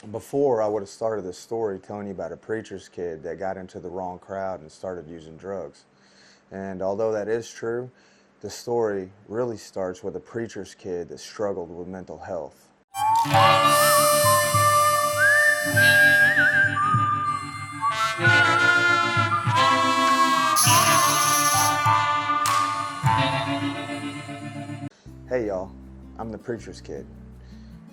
Before, I would have started this story telling you about a preacher's kid that got into the wrong crowd and started using drugs. And although that is true, the story really starts with a preacher's kid that struggled with mental health. Hey y'all, I'm the preacher's kid.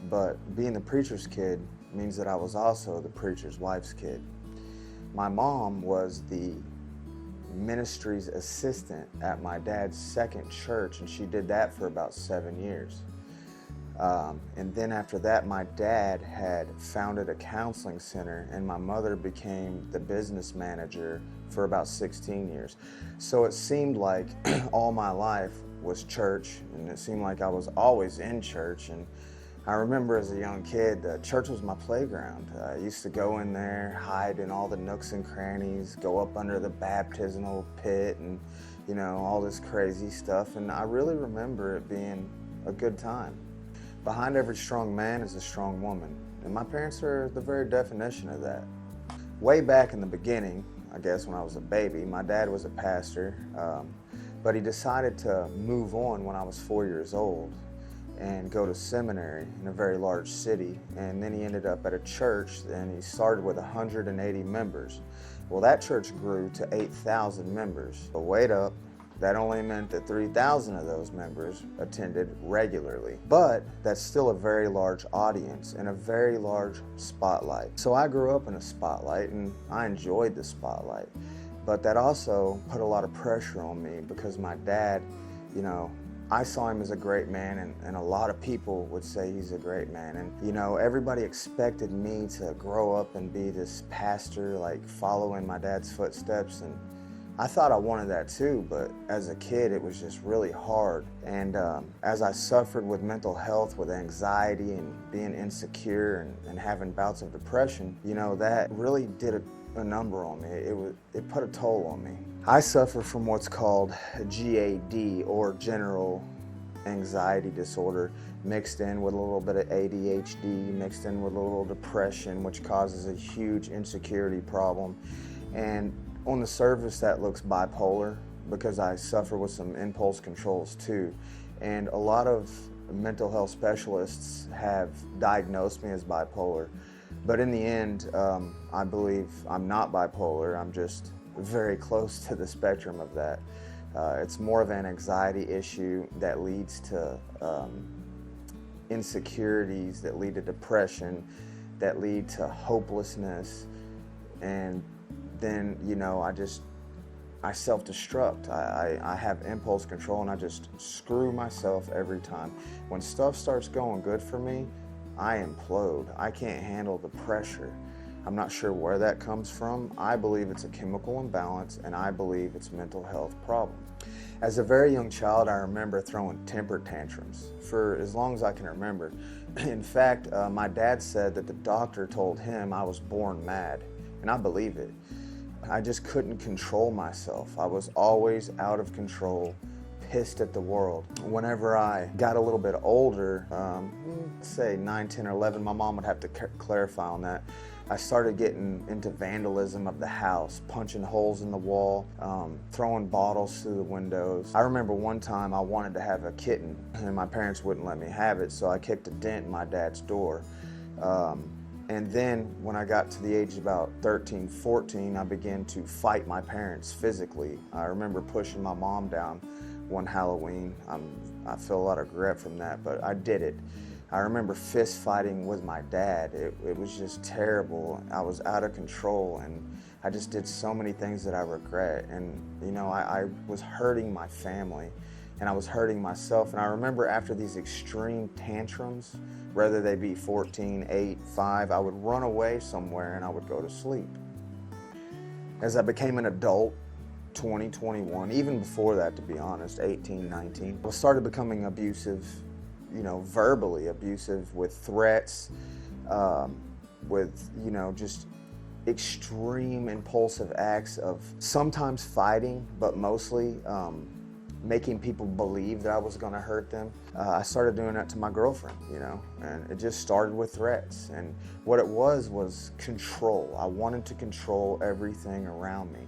But being the preacher's kid means that I was also the preacher's wife's kid. My mom was the ministry's assistant at my dad's second church, and she did that for about 7 years. And then after that, my dad had founded a counseling center, and my mother became the business manager for about 16 years. So it seemed like all my life was church, and it seemed like I was always in church. And I remember as a young kid, church was my playground. I used to go in there, hide in all the nooks and crannies, go up under the baptismal pit, and all this crazy stuff. And I really remember it being a good time. Behind every strong man is a strong woman, and my parents are the very definition of that. Way back in the beginning, I guess when I was a baby, my dad was a pastor, but he decided to move on when I was 4 years old and go to seminary in a very large city, and then he ended up at a church, and he started with 180 members. Well, that church grew to 8,000 members. But wait up, that only meant that 3,000 of those members attended regularly. But that's still a very large audience and a very large spotlight. So I grew up in a spotlight, and I enjoyed the spotlight. But that also put a lot of pressure on me because my dad, I saw him as a great man, and a lot of people would say he's a great man. And, everybody expected me to grow up and be this pastor, like following my dad's footsteps. And I thought I wanted that too, but as a kid, it was just really hard. And as I suffered with mental health, with anxiety and being insecure and having bouts of depression, that really did a number on me. It put a toll on me. I suffer from what's called GAD, or general anxiety disorder, mixed in with a little bit of ADHD, mixed in with a little depression, which causes a huge insecurity problem. And on the surface, that looks bipolar because I suffer with some impulse controls too. And a lot of mental health specialists have diagnosed me as bipolar. But in the end, I believe I'm not bipolar. I'm just very close to the spectrum of that. It's more of an anxiety issue that leads to insecurities, that lead to depression, that lead to hopelessness. And then, I self-destruct. I have impulse control, and I just screw myself every time. When stuff starts going good for me, I implode. I can't handle the pressure. I'm not sure where that comes from. I believe it's a chemical imbalance, and I believe it's a mental health problem. As a very young child, I remember throwing temper tantrums for as long as I can remember. In fact, my dad said that the doctor told him I was born mad, and I believe it. I just couldn't control myself. I was always out of control, pissed at the world. Whenever I got a little bit older, say 9, 10, or 11, my mom would have to clarify on that. I started getting into vandalism of the house, punching holes in the wall, throwing bottles through the windows. I remember one time I wanted to have a kitten, and my parents wouldn't let me have it, so I kicked a dent in my dad's door. And then when I got to the age of about 13, 14, I began to fight my parents physically. I remember pushing my mom down one Halloween. I feel a lot of regret from that, but I did it. I remember fist fighting with my dad. It was just terrible. I was out of control, and I just did so many things that I regret. And I was hurting my family, and I was hurting myself. And I remember after these extreme tantrums, whether they be 14, 8, 5, I would run away somewhere and I would go to sleep. As I became an adult, 20, 21, even before that, to be honest, 18, 19, I started becoming abusive, verbally abusive, with threats, with, just extreme impulsive acts of sometimes fighting, but mostly making people believe that I was gonna hurt them. I started doing that to my girlfriend, you know, and it just started with threats. And what it was control. I wanted to control everything around me.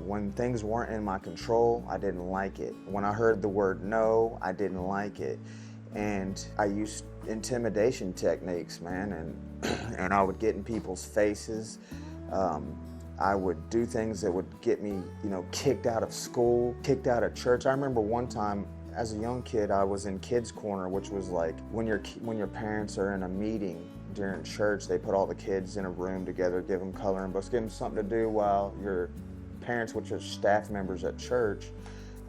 When things weren't in my control, I didn't like it. When I heard the word no, I didn't like it. And I used intimidation techniques, man, and I would get in people's faces. I would do things that would get me, you know, kicked out of school, kicked out of church. I remember one time as a young kid, I was in Kids Corner, which was like when your parents are in a meeting during church, they put all the kids in a room together, give them coloring books, give them something to do while your parents, which are staff members at church,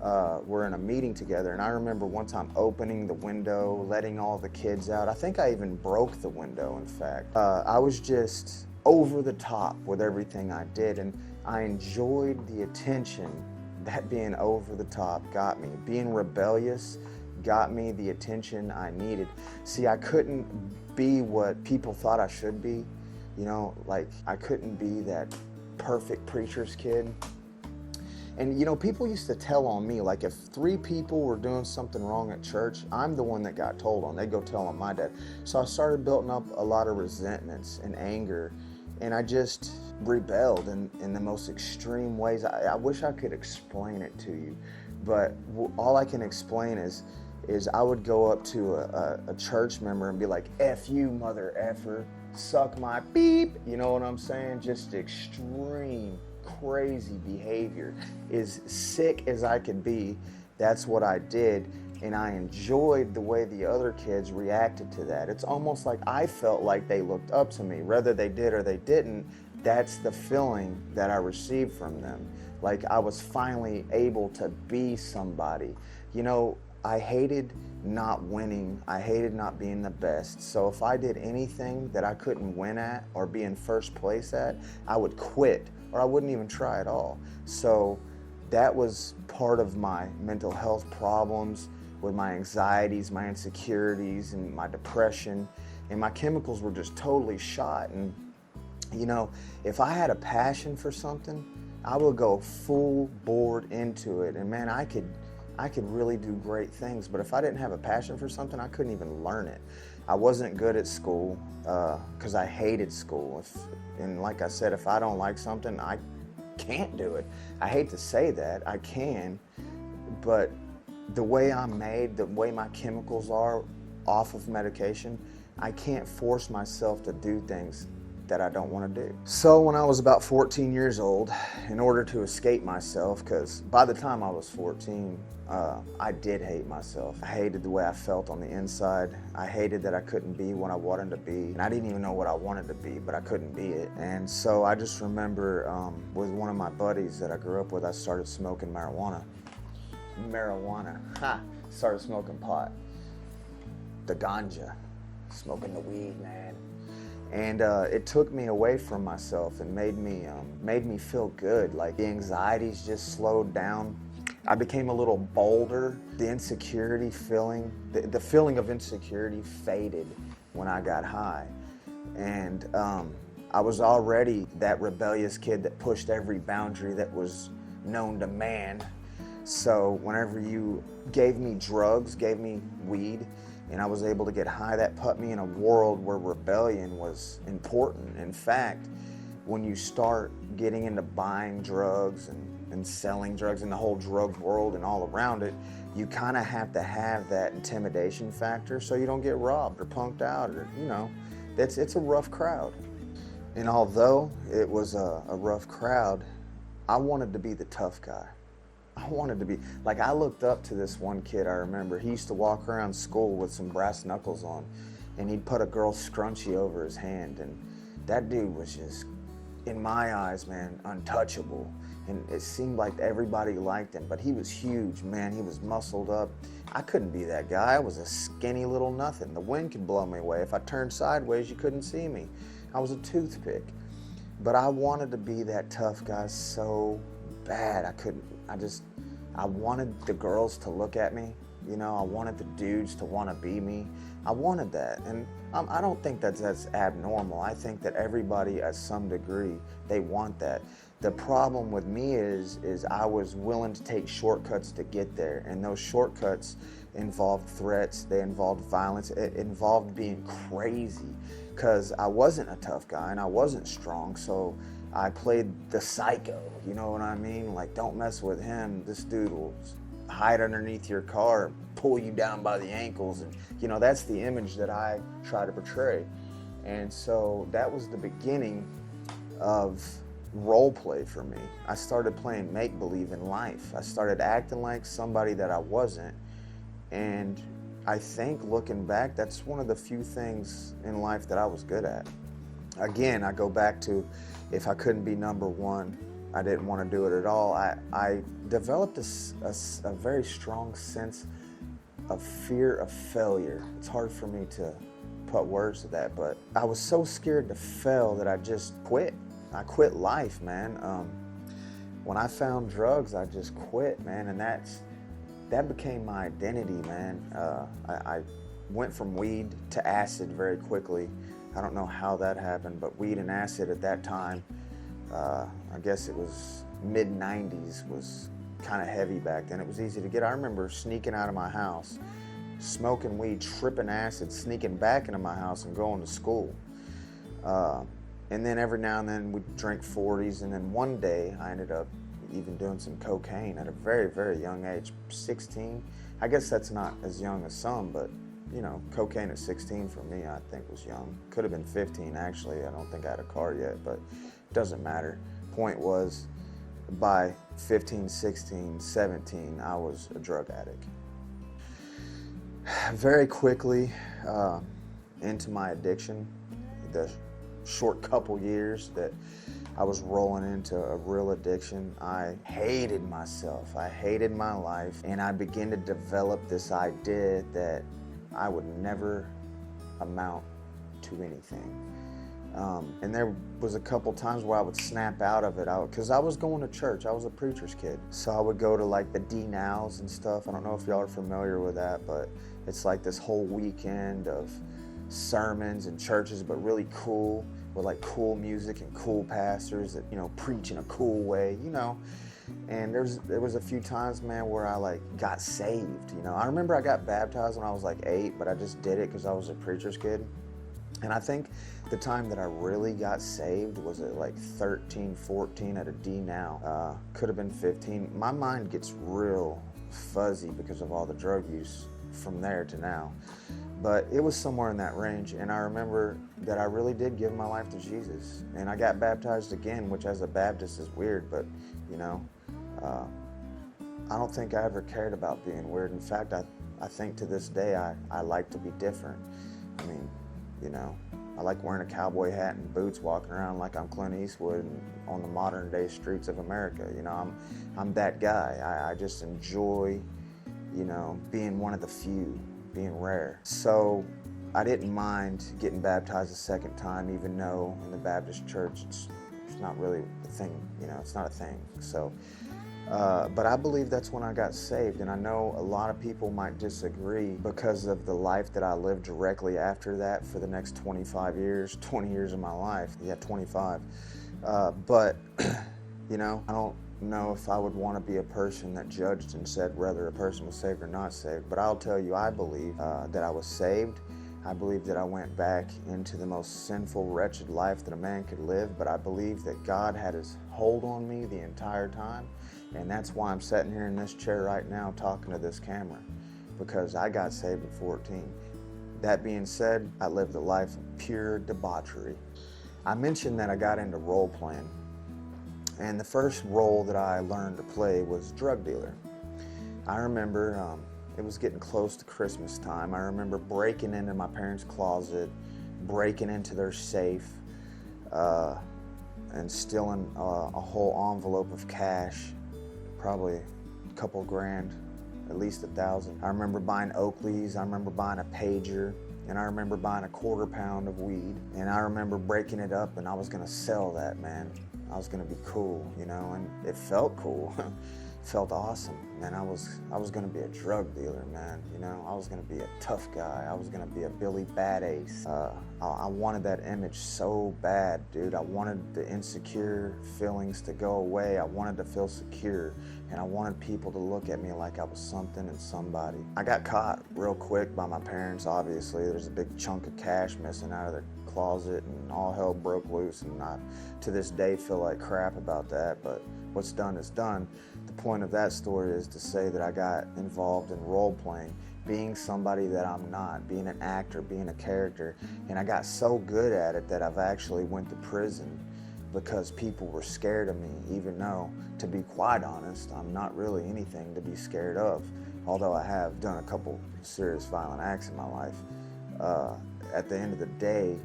were in a meeting together. And I remember one time opening the window, letting all the kids out. I think I even broke the window, in fact. I was just over the top with everything I did, and I enjoyed the attention that being over the top got me. Being rebellious got me the attention I needed. See, I couldn't be what people thought I should be. You know, like I couldn't be that perfect preacher's kid. And you know, people used to tell on me, like if 3 people were doing something wrong at church, I'm the one that got told on. They'd go tell on my dad. So I started building up a lot of resentments and anger, and I just rebelled in the most extreme ways. I wish I could explain it to you, but all I can explain is I would go up to a church member and be like, F you, mother effer, suck my beep. You know what I'm saying? Just extreme, crazy behavior. As sick as I could be, that's what I did. And I enjoyed the way the other kids reacted to that. It's almost like I felt like they looked up to me. Whether they did or they didn't, that's the feeling that I received from them. Like I was finally able to be somebody. You know, I hated not winning. I hated not being the best. So if I did anything that I couldn't win at or be in first place at, I would quit or I wouldn't even try at all. So that was part of my mental health problems, with my anxieties, my insecurities, and my depression, and my chemicals were just totally shot. And you know, if I had a passion for something, I would go full board into it, and man, I could really do great things. But if I didn't have a passion for something, I couldn't even learn it. I wasn't good at school because I hated school. And like I said, if I don't like something, I can't do it. I hate to say that, I can, but the way I'm made, the way my chemicals are off of medication, I can't force myself to do things that I don't want to do. So when I was about 14 years old, in order to escape myself, because by the time I was 14, I did hate myself. I hated the way I felt on the inside. I hated that I couldn't be what I wanted to be. And I didn't even know what I wanted to be, but I couldn't be it. And so I just remember with one of my buddies that I grew up with, I started smoking marijuana. Started smoking pot. The ganja. Smoking the weed, man. And it took me away from myself and made me feel good. Like the anxieties just slowed down. I became a little bolder. The insecurity feeling, the feeling of insecurity faded when I got high. And I was already that rebellious kid that pushed every boundary that was known to man. So whenever you gave me drugs, gave me weed, and I was able to get high, that put me in a world where rebellion was important. In fact, when you start getting into buying drugs and selling drugs in the whole drug world and all around it, you kind of have to have that intimidation factor so you don't get robbed or punked out, or, you know, it's a rough crowd. And although it was a rough crowd, I wanted to be the tough guy. I wanted to be, like, I looked up to this one kid I remember. He used to walk around school with some brass knuckles on, and he'd put a girl's scrunchie over his hand, and that dude was just, in my eyes, man, untouchable. And it seemed like everybody liked him, but he was huge, man. He was muscled up. I couldn't be that guy. I was a skinny little nothing. The wind could blow me away. If I turned sideways, you couldn't see me. I was a toothpick. But I wanted to be that tough guy so bad. I wanted the girls to look at me You know, I wanted the dudes to want to be me. I wanted that, and I don't think that's abnormal. I think that everybody, at some degree, they want that. The problem with me is I was willing to take shortcuts to get there, and those shortcuts involved threats. They involved violence. It involved being crazy, because I wasn't a tough guy and I wasn't strong. So I played the psycho. You know what I mean? Like, don't mess with him. This dude will hide underneath your car, pull you down by the ankles, and you know, that's the image that I try to portray. And so that was the beginning of role play for me. I started playing make-believe in life. I started acting like somebody that I wasn't, and I think, looking back, that's one of the few things in life that I was good at. Again, I go back to, if I couldn't be number one, I didn't want to do it at all. I developed a very strong sense of fear of failure. It's hard for me to put words to that, but I was so scared to fail that I just quit. I quit life, man. When I found drugs, I just quit, man, and that became my identity, man. I went from weed to acid very quickly. I don't know how that happened, but weed and acid at that time, I guess it was mid-90s, was kind of heavy back then. It was easy to get. I remember sneaking out of my house, smoking weed, tripping acid, sneaking back into my house and going to school. And then every now and then we'd drink 40s, and then one day I ended up even doing some cocaine at a very, very young age, 16. I guess that's not as young as some, but you know, cocaine at 16 for me, I think, was young. Could have been 15, actually. I don't think I had a car yet, but it doesn't matter. Point was, by 15, 16, 17, I was a drug addict. Very quickly into my addiction, the short couple years that I was rolling into a real addiction, I hated myself. I hated my life, and I began to develop this idea that I would never amount to anything. And there was a couple times where I would snap out of it, because I was going to church. I was a preacher's kid. So I would go to like the D-Nows and stuff. I don't know if y'all are familiar with that, but it's like this whole weekend of sermons and churches, but really cool, with like cool music and cool pastors that, you know, preach in a cool way, you know. And there was a few times, man, where I like got saved. You know, I remember I got baptized when I was like 8, but I just did it because I was a preacher's kid. And I think the time that I really got saved was at like 13, 14 at a D-Now. Could have been 15. My mind gets real fuzzy because of all the drug use from there to now. But it was somewhere in that range, and I remember that I really did give my life to Jesus. And I got baptized again, which as a Baptist is weird, but you know, I don't think I ever cared about being weird. In fact, I think to this day I like to be different. I mean, you know, I like wearing a cowboy hat and boots, walking around like I'm Clint Eastwood on the modern day streets of America. You know, I'm that guy. I just enjoy, you know, being one of the few, being rare. So I didn't mind getting baptized a second time, even though in the Baptist church it's not really a thing, you know, it's not a thing. So, but I believe that's when I got saved, and I know a lot of people might disagree because of the life that I lived directly after that for the next 25 years, 20 years of my life. Yeah, 25. But, you know, I don't know if I would want to be a person that judged and said whether a person was saved or not saved. But I'll tell you, I believe that I was saved. I believe that I went back into the most sinful, wretched life that a man could live, but I believe that God had his hold on me the entire time, and that's why I'm sitting here in this chair right now talking to this camera, because I got saved at 14. That being said, I lived a life of pure debauchery. I mentioned that I got into role playing, and the first role that I learned to play was drug dealer. I remember it was getting close to Christmas time. I remember breaking into my parents' closet, breaking into their safe, and stealing a whole envelope of cash, probably a couple grand, at least 1,000. I remember buying Oakleys, I remember buying a pager, and I remember buying a quarter pound of weed. And I remember breaking it up, and I was gonna sell that, man. I was gonna be cool, you know, and it felt cool. felt awesome, man. I was gonna be a drug dealer, man. You know, I was gonna be a tough guy. I was gonna be a Billy Badass. I wanted that image so bad, dude. I wanted the insecure feelings to go away. I wanted to feel secure, and I wanted people to look at me like I was something and somebody. I got caught real quick by my parents, obviously. There's a big chunk of cash missing out of their closet, and all hell broke loose, and I, to this day, feel like crap about that, but what's done is done. The point of that story is to say that I got involved in role playing, being somebody that I'm not, being an actor, being a character, and I got so good at it that I've actually went to prison because people were scared of me, even though, to be quite honest, I'm not really anything to be scared of, although I have done a couple serious violent acts in my life. At the end of the day,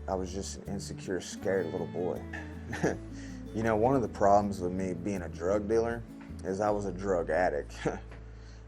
I was just an insecure, scared little boy. You know, one of the problems with me being a drug dealer is I was a drug addict.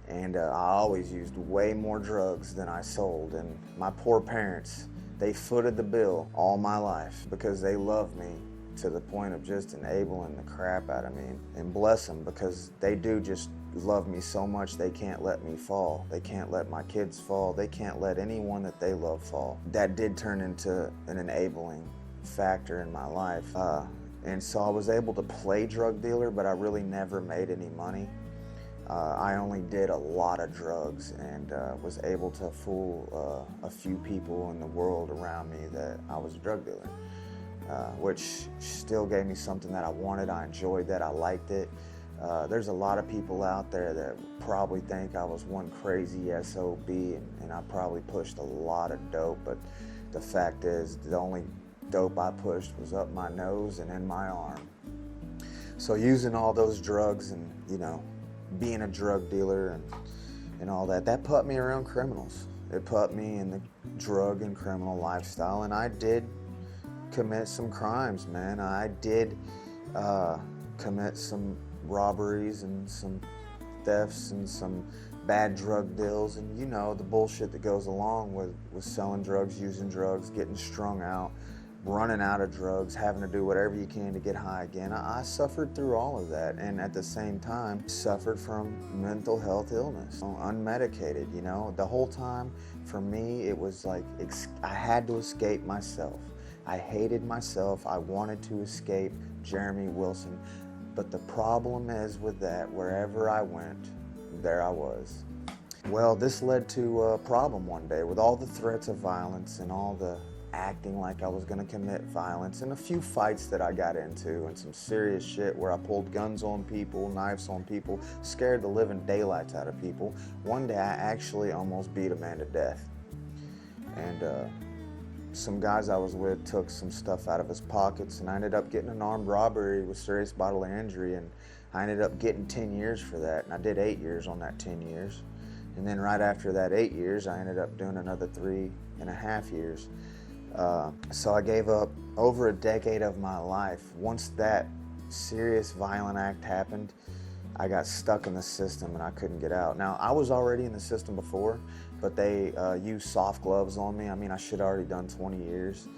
And I always used way more drugs than I sold. And my poor parents, they footed the bill all my life because they loved me to the point of just enabling the crap out of me. And bless them, because they do just love me so much they can't let me fall. They can't let my kids fall. They can't let anyone that they love fall. That did turn into an enabling factor in my life. And so I was able to play drug dealer, but I really never made any money. I only did a lot of drugs and was able to fool a few people in the world around me that I was a drug dealer, which still gave me something that I wanted. I enjoyed that. I liked it. There's a lot of people out there that probably think I was one crazy SOB, and I probably pushed a lot of dope, but the fact is the only dope I pushed was up my nose and in my arm. So using all those drugs and, you know, being a drug dealer and all that, that put me around criminals. It put me in the drug and criminal lifestyle, and I did commit some crimes, man. I did commit some robberies and some thefts and some bad drug deals, and you know, the bullshit that goes along with selling drugs, using drugs, getting strung out, running out of drugs, having to do whatever you can to get high again. I suffered through all of that, and at the same time suffered from mental health illness, unmedicated. You know, the whole time for me it was like I had to escape myself. I hated myself. I wanted to escape Jeremy Wilson, but the problem is with that, wherever I went, there I was. Well, this led to a problem one day with all the threats of violence and all the acting like I was going to commit violence, and a few fights that I got into, and some serious shit where I pulled guns on people, knives on people, scared the living daylights out of people. One day I actually almost beat a man to death, and some guys I was with took some stuff out of his pockets, and I ended up getting an armed robbery with serious bodily injury, and I ended up getting 10 years for that, and I did 8 years on that 10 years. And then right after that 8 years, I ended up doing another 3.5 years. So I gave up over a decade of my life. Once that serious violent act happened, I got stuck in the system and I couldn't get out. Now, I was already in the system before, but they used soft gloves on me. I mean, I should have already done 20 years.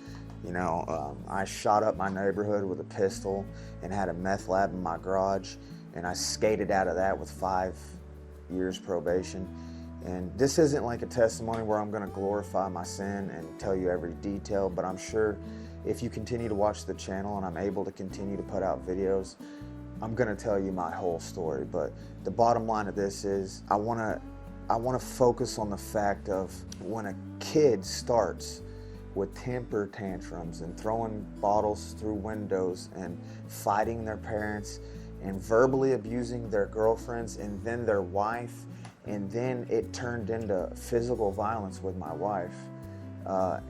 You know, I shot up my neighborhood with a pistol and had a meth lab in my garage, and I skated out of that with 5 years probation. And this isn't like a testimony where I'm going to glorify my sin and tell you every detail, but I'm sure if you continue to watch the channel and I'm able to continue to put out videos, I'm going to tell you my whole story. But the bottom line of this is I want to focus on the fact of when a kid starts with temper tantrums and throwing bottles through windows and fighting their parents and verbally abusing their girlfriends and then their wife, and then it turned into physical violence with my wife.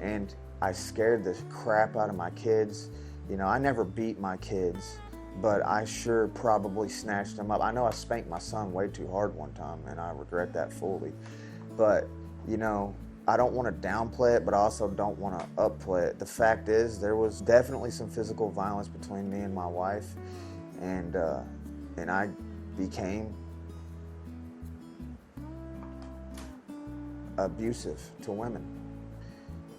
And I scared the crap out of my kids. You know, I never beat my kids, but I sure probably snatched them up. I know I spanked my son way too hard one time, and I regret that fully. But, you know, I don't want to downplay it, but I also don't want to upplay it. The fact is, there was definitely some physical violence between me and my wife, and I became abusive to women.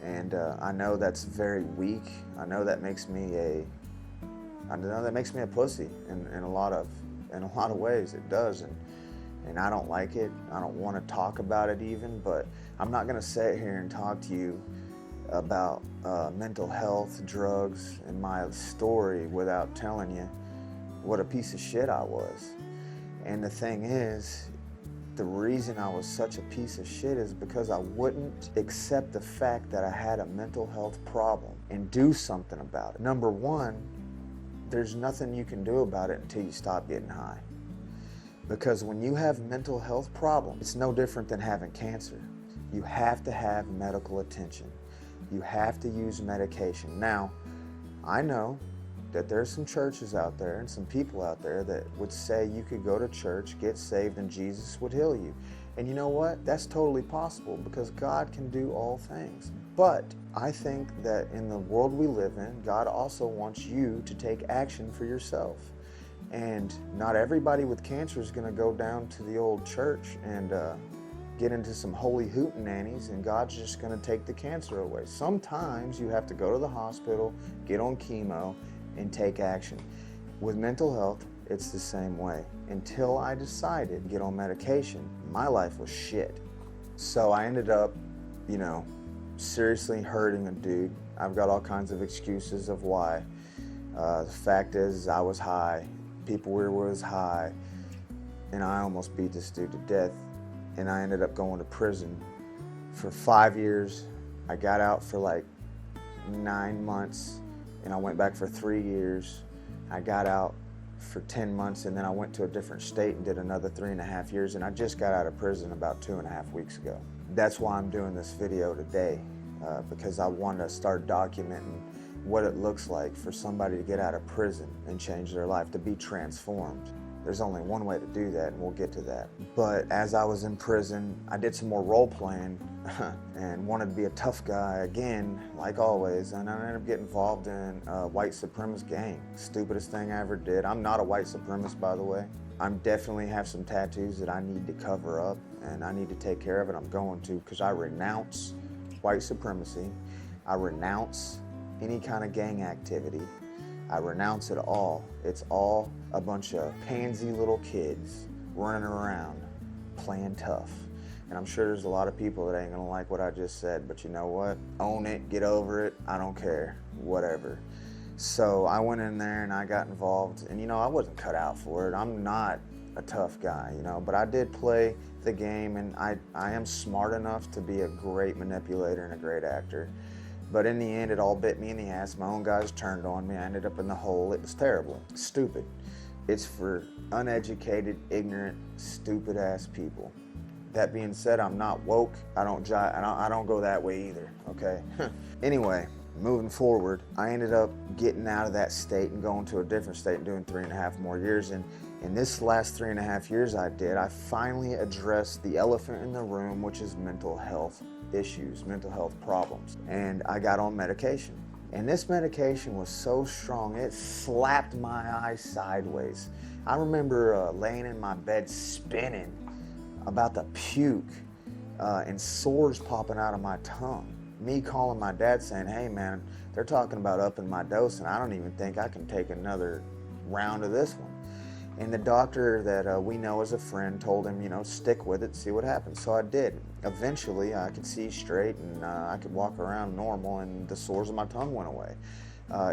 And I know that's very weak. I know that makes me a pussy in a lot of In a lot of ways it does, and I don't like it. I don't want to talk about it even, but I'm not going to sit here and talk to you about mental health, drugs, and my story without telling you what a piece of shit I was. And the thing is, the reason I was such a piece of shit is because I wouldn't accept the fact that I had a mental health problem and do something about it. Number one, there's nothing you can do about it until you stop getting high. Because when you have mental health problems, it's no different than having cancer. You have to have medical attention. You have to use medication. Now, I know that there's some churches out there and some people out there that would say you could go to church, get saved, and Jesus would heal you. And you know what? That's totally possible because God can do all things. But I think that in the world we live in, God also wants you to take action for yourself. And not everybody with cancer is going to go down to the old church and get into some holy hootenannies and God's just going to take the cancer away. Sometimes you have to go to the hospital, get on chemo, and take action. With mental health, it's the same way. Until I decided to get on medication, my life was shit. So I ended up, seriously hurting a dude. I've got all kinds of excuses of why. The fact is, I was high. People was high. And I almost beat this dude to death. And I ended up going to prison for 5 years. I got out for like 9 months. And I went back for 3 years. I got out for 10 months, and then I went to a different state and did another 3.5 years, and I just got out of prison about 2.5 weeks ago. That's why I'm doing this video today, because I want to start documenting what it looks like for somebody to get out of prison and change their life, to be transformed. There's only one way to do that, and we'll get to that. But as I was in prison, I did some more role playing and wanted to be a tough guy again, like always, and I ended up getting involved in a white supremacist gang. Stupidest thing I ever did. I'm not a white supremacist, by the way. I definitely have some tattoos that I need to cover up, and I need to take care of it. I'm going to, because I renounce white supremacy. I renounce any kind of gang activity. I renounce it all. It's all a bunch of pansy little kids running around playing tough. And I'm sure there's a lot of people that ain't gonna like what I just said, but you know what? Own it, get over it, I don't care, whatever. So I went in there and I got involved, and I wasn't cut out for it. I'm not a tough guy, but I did play the game, and I am smart enough to be a great manipulator and a great actor. But in the end, it all bit me in the ass. My own guys turned on me. I ended up in the hole. It was terrible, stupid. It's for uneducated, ignorant, stupid-ass people. That being said, I'm not woke. I don't go that way either, okay? Anyway, moving forward, I ended up getting out of that state and going to a different state and doing 3.5 more years. And in this last 3.5 years I finally addressed the elephant in the room, which is mental health issues, mental health problems. And I got on medication. And this medication was so strong, it slapped my eyes sideways. I remember laying in my bed spinning, about to puke, and sores popping out of my tongue. Me calling my dad saying, hey man, they're talking about upping my dose and I don't even think I can take another round of this one. And the doctor that we know as a friend told him, stick with it, see what happens. So I did. Eventually I could see straight and I could walk around normal and the sores on my tongue went away.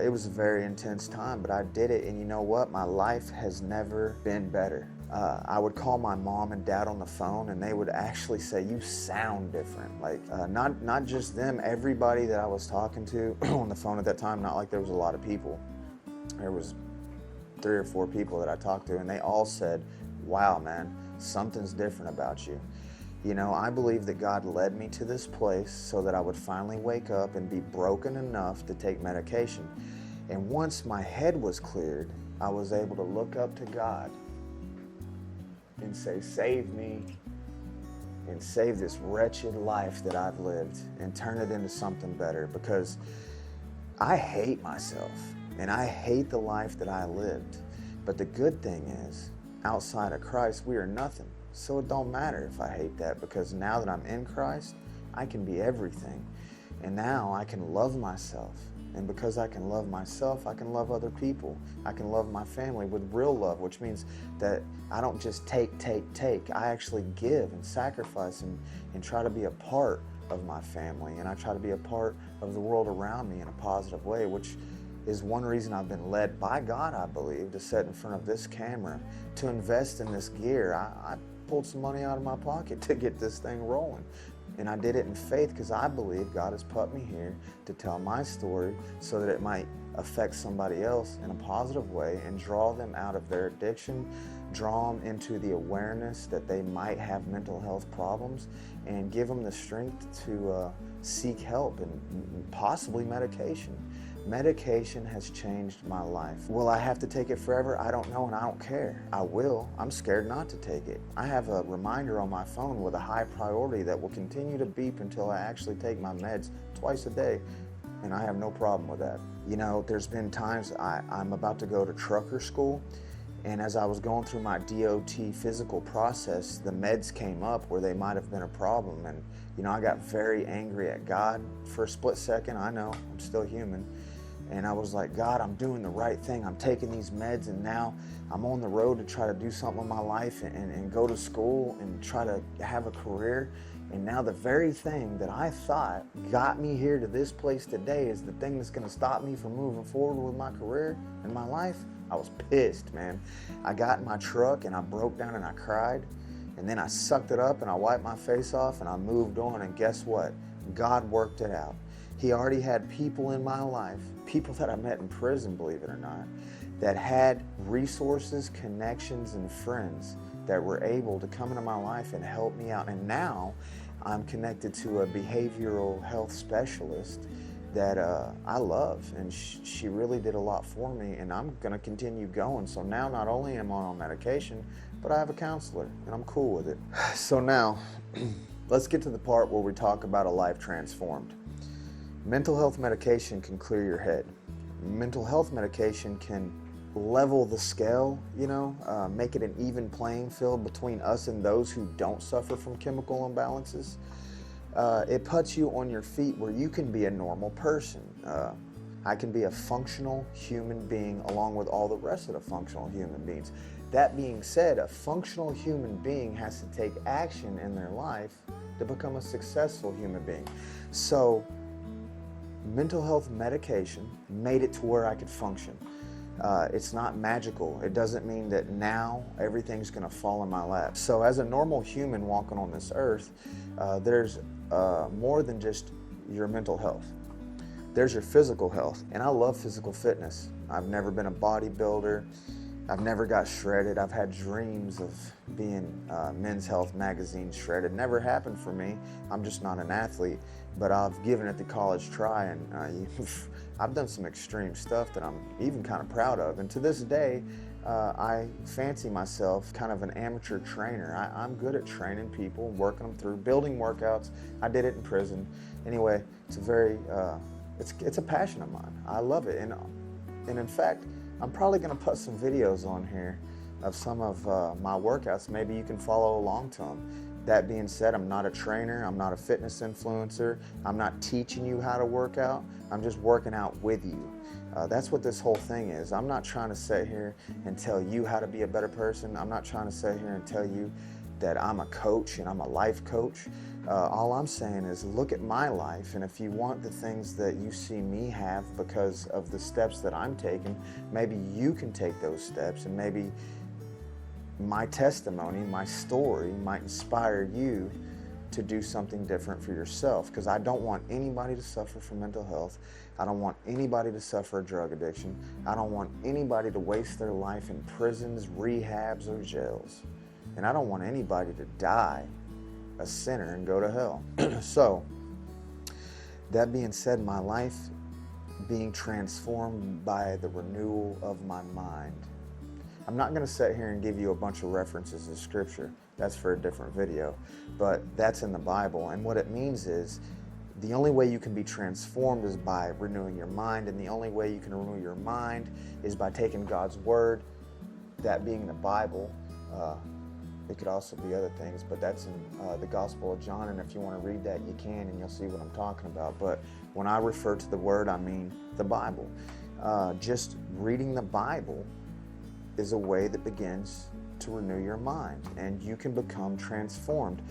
It was a very intense time, but I did it, and you know what? My life has never been better. I would call my mom and dad on the phone, and they would actually say, you sound different. Like, not just them, everybody that I was talking to on the phone at that time, not like there was a lot of people. There was 3 or 4 people that I talked to, and they all said, wow, man, something's different about you. I believe that God led me to this place so that I would finally wake up and be broken enough to take medication. And once my head was cleared, I was able to look up to God and say, save me and save this wretched life that I've lived and turn it into something better, because I hate myself and I hate the life that I lived. But the good thing is, outside of Christ, we are nothing. So it don't matter if I hate that, because now that I'm in Christ, I can be everything. And now I can love myself And because I can love myself, I can love other people. I can love my family with real love, which means that I don't just take. I actually give and sacrifice and try to be a part of my family. And I try to be a part of the world around me in a positive way, which is one reason I've been led by God, I believe, to sit in front of this camera, to invest in this gear. I pulled some money out of my pocket to get this thing rolling. And I did it in faith because I believe God has put me here to tell my story so that it might affect somebody else in a positive way and draw them out of their addiction, draw them into the awareness that they might have mental health problems, and give them the strength to seek help and possibly medication. Medication has changed my life. Will I have to take it forever? I don't know, and I don't care. I will. I'm scared not to take it. I have a reminder on my phone with a high priority that will continue to beep until I actually take my meds twice a day, and I have no problem with that. You know, there's been times I'm about to go to trucker school, and as I was going through my DOT physical process, the meds came up where they might have been a problem, and you know, I got very angry at God for a split second. I know, I'm still human. And I was like, God, I'm doing the right thing. I'm taking these meds, and now I'm on the road to try to do something in my life and go to school and try to have a career. And now the very thing that I thought got me here to this place today is the thing that's going to stop me from moving forward with my career and my life. I was pissed, man. I got in my truck and I broke down and I cried. And then I sucked it up and I wiped my face off and I moved on. And guess what? God worked it out. He already had people in my life, people that I met in prison, believe it or not, that had resources, connections, and friends that were able to come into my life and help me out. And now I'm connected to a behavioral health specialist that I love, and she really did a lot for me, and I'm gonna continue going. So now not only am I on medication, but I have a counselor, and I'm cool with it. So now, let's get to the part where we talk about a life transformed. Mental health medication can clear your head. Mental health medication can level the scale, you know, make it an even playing field between us and those who don't suffer from chemical imbalances. It puts you on your feet where you can be a normal person. I can be a functional human being along with all the rest of the functional human beings. That being said, a functional human being has to take action in their life to become a successful human being. So, mental health medication made it to where I could function. It's not magical. It doesn't mean that now everything's gonna fall in my lap. So as a normal human walking on this earth, there's more than just your mental health. There's your physical health, and I love physical fitness. I've never been a bodybuilder. I've never got shredded. I've had dreams of being Men's Health magazine shredded. Never happened for me. I'm just not an athlete, but I've given it the college try, and I've done some extreme stuff that I'm even kind of proud of. And to this day, I fancy myself kind of an amateur trainer. I'm good at training people, working them through, building workouts. I did it in prison. Anyway, it's a very, it's a passion of mine. I love it, and in fact, I'm probably going to put some videos on here of some of my workouts. Maybe you can follow along to them. That being said, I'm not a trainer. I'm not a fitness influencer. I'm not teaching you how to work out. I'm just working out with you. That's what this whole thing is. I'm not trying to sit here and tell you how to be a better person. I'm not trying to sit here and tell you that I'm a coach and I'm a life coach. All I'm saying is look at my life, and if you want the things that you see me have because of the steps that I'm taking, maybe you can take those steps, and maybe my testimony, my story might inspire you to do something different for yourself, because I don't want anybody to suffer from mental health. I don't want anybody to suffer a drug addiction. I don't want anybody to waste their life in prisons, rehabs, or jails. And I don't want anybody to die a sinner and go to hell. So, that being said, my life being transformed by the renewal of my mind. I'm not going to sit here and give you a bunch of references to scripture. That's for a different video. But that's in the Bible. And what it means is the only way you can be transformed is by renewing your mind. And the only way you can renew your mind is by taking God's word, that being the Bible. It could also be other things, but that's in the Gospel of John, and if you want to read that, you can, and you'll see what I'm talking about. But When I refer to the Word, I mean the Bible. Just reading the Bible is a way that begins to renew your mind, and you can become transformed.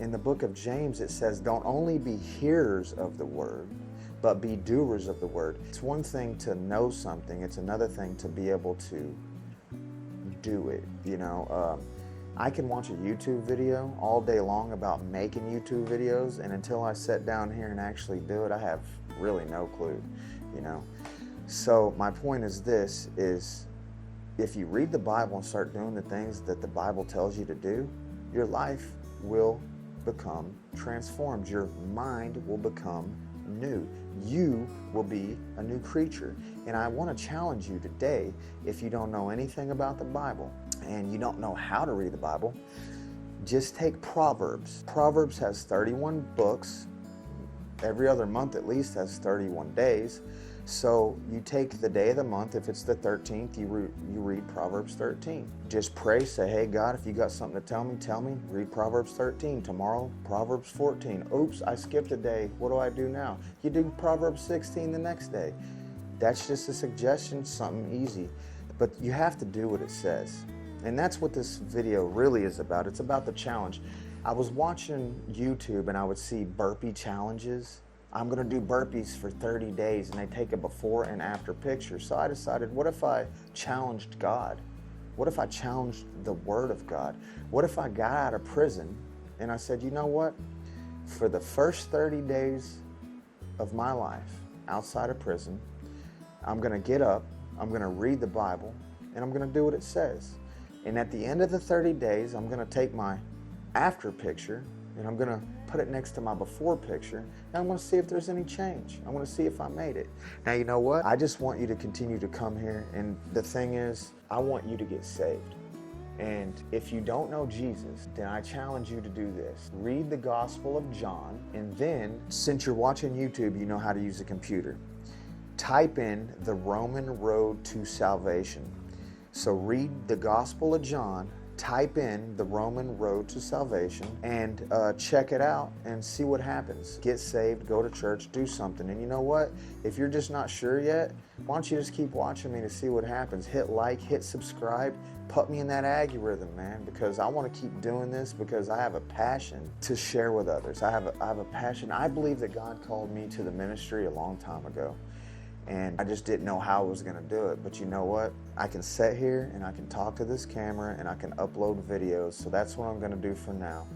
In the book of James, it says, don't only be hearers of the Word, but be doers of the Word. It's one thing to know something, it's another thing to be able to do it. I can watch a YouTube video all day long about making YouTube videos, and until I sit down here and actually do it, I have really no clue. So my point is this, is if you read the Bible and start doing the things that the Bible tells you to do, your life will become transformed. Your mind will become new. You will be a new creature. And I want to challenge you today, if you don't know anything about the Bible and you don't know how to read the Bible, just take Proverbs. Proverbs has 31 books. Every other month at least has 31 days. So you take the day of the month, if it's the 13th, you read Proverbs 13. Just pray, say, hey God, if you got something to tell me, read Proverbs 13. Tomorrow, Proverbs 14. Oops, I skipped a day. What do I do now? You do Proverbs 16 the next day. That's just a suggestion, something easy. But you have to do what it says. And that's what this video really is about. It's about the challenge. I was watching YouTube and I would see burpee challenges. I'm gonna do burpees for 30 days and they take a before and after picture. So I decided, what if I challenged God? What if I challenged the Word of God? What if I got out of prison and I said, you know what? For the first 30 days of my life outside of prison, I'm gonna get up, I'm gonna read the Bible, and I'm gonna do what it says. And at the end of the 30 days, I'm gonna take my after picture and I'm gonna put it next to my before picture, and I'm gonna see if there's any change. I wanna see if I made it. Now, you know what? I just want you to continue to come here, and the thing is, I want you to get saved. And if you don't know Jesus, then I challenge you to do this. Read the Gospel of John, and then, since you're watching YouTube, you know how to use a computer. Type in the Roman road to salvation. So read the Gospel of John, type in the Roman road to salvation, and check it out and see what happens. Get saved, go to church, do something. And you know what? If you're just not sure yet, why don't you just keep watching me to see what happens? Hit like, hit subscribe, put me in that algorithm, man, because I want to keep doing this because I have a passion to share with others. I have a passion. I believe that God called me to the ministry a long time ago. And I just didn't know how I was going to do it. But you know what? I can sit here and I can talk to this camera and I can upload videos. So that's what I'm going to do for now.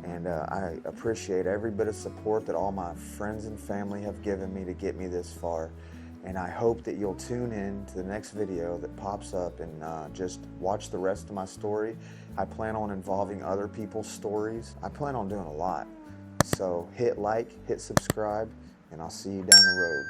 And I appreciate every bit of support that all my friends and family have given me to get me this far. And I hope that you'll tune in to the next video that pops up and just watch the rest of my story. I plan on involving other people's stories. I plan on doing a lot. So hit like, hit subscribe, and I'll see you down the road.